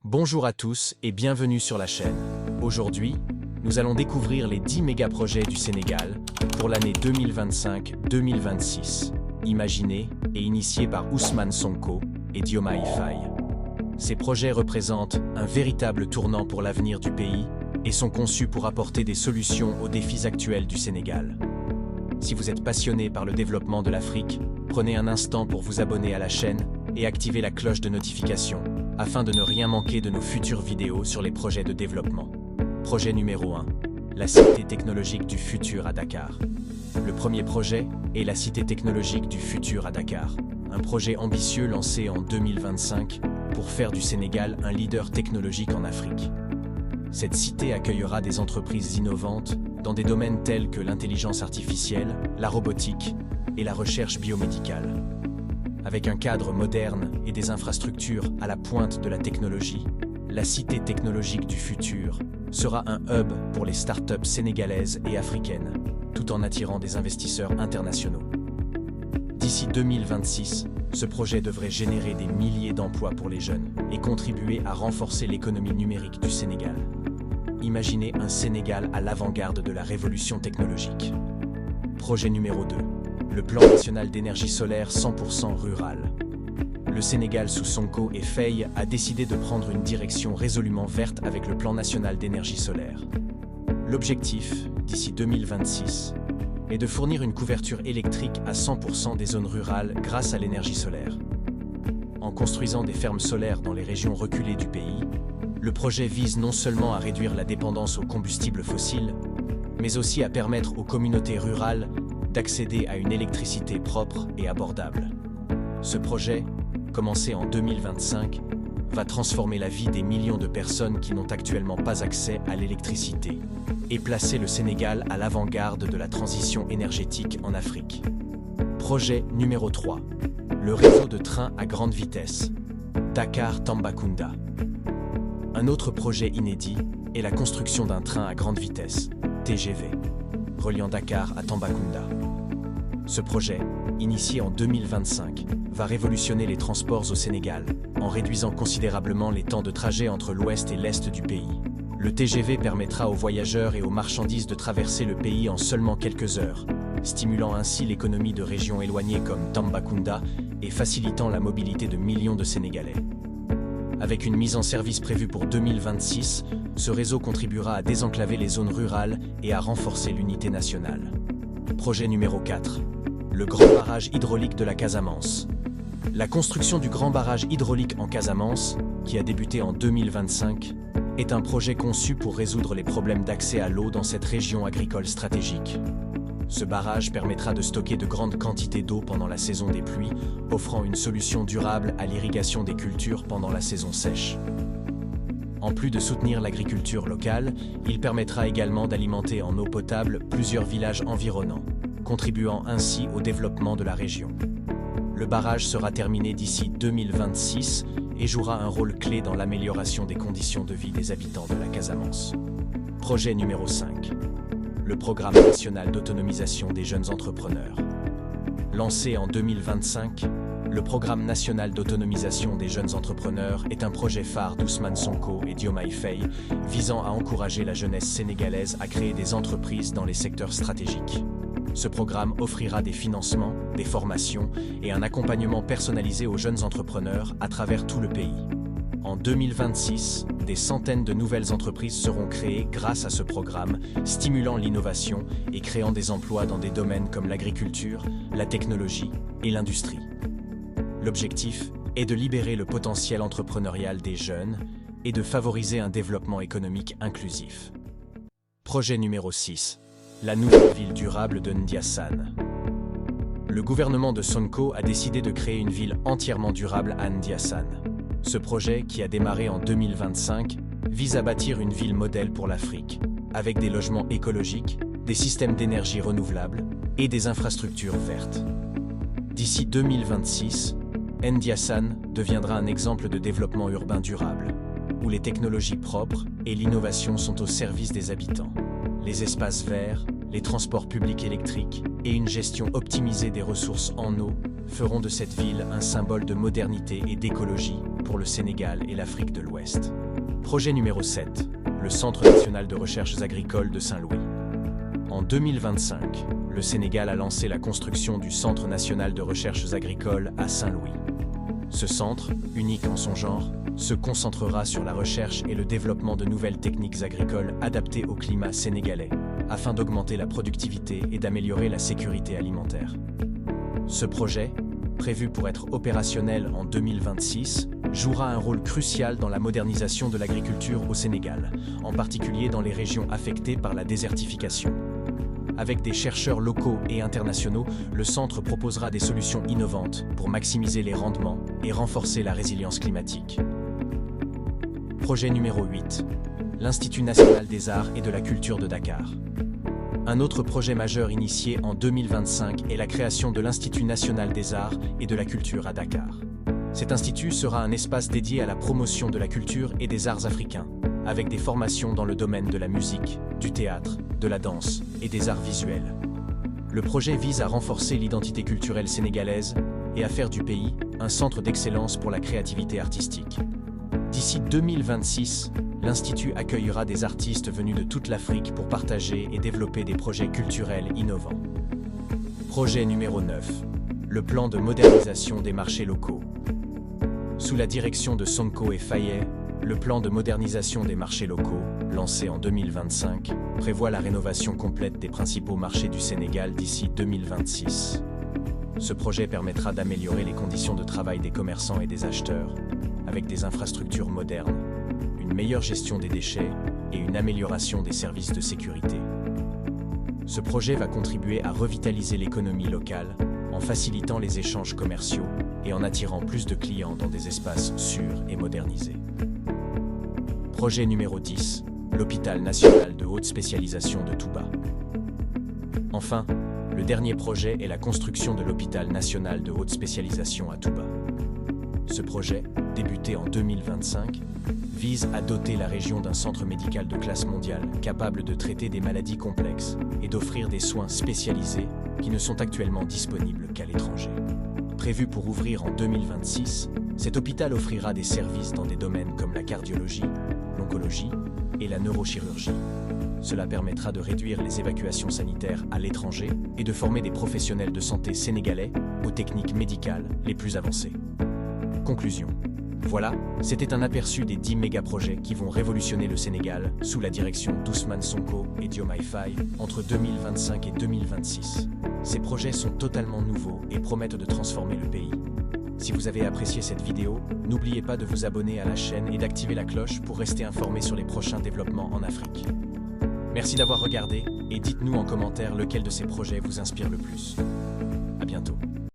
Bonjour à tous et bienvenue sur la chaîne. Aujourd'hui, nous allons découvrir les 10 mégaprojets du Sénégal pour l'année 2025-2026, imaginés et initiés par Ousmane Sonko et Diomaye Faye. Ces projets représentent un véritable tournant pour l'avenir du pays et sont conçus pour apporter des solutions aux défis actuels du Sénégal. Si vous êtes passionné par le développement de l'Afrique, prenez un instant pour vous abonner à la chaîne et activer la cloche de notification afin de ne rien manquer de nos futures vidéos sur les projets de développement. Projet numéro 1. La Cité technologique du futur à Dakar. Le premier projet est la Cité technologique du futur à Dakar, un projet ambitieux lancé en 2025 pour faire du Sénégal un leader technologique en Afrique. Cette cité accueillera des entreprises innovantes dans des domaines tels que l'intelligence artificielle, la robotique et la recherche biomédicale. Avec un cadre moderne et des infrastructures à la pointe de la technologie, la Cité technologique du futur sera un hub pour les startups sénégalaises et africaines, tout en attirant des investisseurs internationaux. D'ici 2026, ce projet devrait générer des milliers d'emplois pour les jeunes et contribuer à renforcer l'économie numérique du Sénégal. Imaginez un Sénégal à l'avant-garde de la révolution technologique. Projet numéro 2. Le plan national d'énergie solaire 100% rural. Le Sénégal sous Sonko et Faye a décidé de prendre une direction résolument verte avec le plan national d'énergie solaire. L'objectif, d'ici 2026, est de fournir une couverture électrique à 100% des zones rurales grâce à l'énergie solaire. En construisant des fermes solaires dans les régions reculées du pays, le projet vise non seulement à réduire la dépendance aux combustibles fossiles, mais aussi à permettre aux communautés rurales d'accéder à une électricité propre et abordable. Ce projet, commencé en 2025, va transformer la vie des millions de personnes qui n'ont actuellement pas accès à l'électricité et placer le Sénégal à l'avant-garde de la transition énergétique en Afrique. Projet numéro 3. Le réseau de trains à grande vitesse. Dakar-Tambacounda. Un autre projet inédit est la construction d'un train à grande vitesse, TGV, reliant Dakar à Tambacounda. Ce projet, initié en 2025, va révolutionner les transports au Sénégal, en réduisant considérablement les temps de trajet entre l'ouest et l'est du pays. Le TGV permettra aux voyageurs et aux marchandises de traverser le pays en seulement quelques heures, stimulant ainsi l'économie de régions éloignées comme Tambacounda et facilitant la mobilité de millions de Sénégalais. Avec une mise en service prévue pour 2026, ce réseau contribuera à désenclaver les zones rurales et à renforcer l'unité nationale. Projet numéro 4. Le grand barrage hydraulique de la Casamance. La construction du grand barrage hydraulique en Casamance, qui a débuté en 2025, est un projet conçu pour résoudre les problèmes d'accès à l'eau dans cette région agricole stratégique. Ce barrage permettra de stocker de grandes quantités d'eau pendant la saison des pluies, offrant une solution durable à l'irrigation des cultures pendant la saison sèche. En plus de soutenir l'agriculture locale, il permettra également d'alimenter en eau potable plusieurs villages environnants, contribuant ainsi au développement de la région. Le barrage sera terminé d'ici 2026 et jouera un rôle clé dans l'amélioration des conditions de vie des habitants de la Casamance. Projet numéro 5. Le Programme national d'autonomisation des jeunes entrepreneurs. Lancé en 2025, le Programme national d'autonomisation des jeunes entrepreneurs est un projet phare d'Ousmane Sonko et Diomaye Faye visant à encourager la jeunesse sénégalaise à créer des entreprises dans les secteurs stratégiques. Ce programme offrira des financements, des formations et un accompagnement personnalisé aux jeunes entrepreneurs à travers tout le pays. En 2026, des centaines de nouvelles entreprises seront créées grâce à ce programme, stimulant l'innovation et créant des emplois dans des domaines comme l'agriculture, la technologie et l'industrie. L'objectif est de libérer le potentiel entrepreneurial des jeunes et de favoriser un développement économique inclusif. Projet numéro 6. La nouvelle ville durable de Ndiassane. Le gouvernement de Sonko a décidé de créer une ville entièrement durable à Ndiassane. Ce projet, qui a démarré en 2025, vise à bâtir une ville modèle pour l'Afrique, avec des logements écologiques, des systèmes d'énergie renouvelables et des infrastructures vertes. D'ici 2026, Ndiassane deviendra un exemple de développement urbain durable, où les technologies propres et l'innovation sont au service des habitants. Les espaces verts, les transports publics électriques et une gestion optimisée des ressources en eau feront de cette ville un symbole de modernité et d'écologie pour le Sénégal et l'Afrique de l'Ouest. Projet numéro 7, le Centre national de recherches agricoles de Saint-Louis. En 2025, le Sénégal a lancé la construction du Centre national de recherches agricoles à Saint-Louis. Ce centre, unique en son genre, se concentrera sur la recherche et le développement de nouvelles techniques agricoles adaptées au climat sénégalais, afin d'augmenter la productivité et d'améliorer la sécurité alimentaire. Ce projet, prévu pour être opérationnel en 2026, jouera un rôle crucial dans la modernisation de l'agriculture au Sénégal, en particulier dans les régions affectées par la désertification. Avec des chercheurs locaux et internationaux, le centre proposera des solutions innovantes pour maximiser les rendements et renforcer la résilience climatique. Projet numéro 8, l'Institut national des arts et de la culture de Dakar. Un autre projet majeur initié en 2025 est la création de l'Institut national des arts et de la culture à Dakar. Cet institut sera un espace dédié à la promotion de la culture et des arts africains, avec des formations dans le domaine de la musique, du théâtre, de la danse et des arts visuels. Le projet vise à renforcer l'identité culturelle sénégalaise et à faire du pays un centre d'excellence pour la créativité artistique. D'ici 2026, l'Institut accueillera des artistes venus de toute l'Afrique pour partager et développer des projets culturels innovants. Projet numéro 9, le plan de modernisation des marchés locaux. Sous la direction de Sonko et Faye, le plan de modernisation des marchés locaux, lancé en 2025, prévoit la rénovation complète des principaux marchés du Sénégal d'ici 2026. Ce projet permettra d'améliorer les conditions de travail des commerçants et des acheteurs, avec des infrastructures modernes, une meilleure gestion des déchets et une amélioration des services de sécurité. Ce projet va contribuer à revitaliser l'économie locale en facilitant les échanges commerciaux et en attirant plus de clients dans des espaces sûrs et modernisés. Projet numéro 10, l'hôpital national de haute spécialisation de Touba. Enfin, le dernier projet est la construction de l'hôpital national de haute spécialisation à Touba. Ce projet, débuté en 2025, vise à doter la région d'un centre médical de classe mondiale capable de traiter des maladies complexes et d'offrir des soins spécialisés qui ne sont actuellement disponibles qu'à l'étranger. Prévu pour ouvrir en 2026, cet hôpital offrira des services dans des domaines comme la cardiologie, l'oncologie et la neurochirurgie. Cela permettra de réduire les évacuations sanitaires à l'étranger et de former des professionnels de santé sénégalais aux techniques médicales les plus avancées. Conclusion. Voilà, c'était un aperçu des 10 méga-projets qui vont révolutionner le Sénégal sous la direction d'Ousmane Sonko et Diomaye Faye entre 2025 et 2026. Ces projets sont totalement nouveaux et promettent de transformer le pays. Si vous avez apprécié cette vidéo, n'oubliez pas de vous abonner à la chaîne et d'activer la cloche pour rester informé sur les prochains développements en Afrique. Merci d'avoir regardé et dites-nous en commentaire lequel de ces projets vous inspire le plus. À bientôt.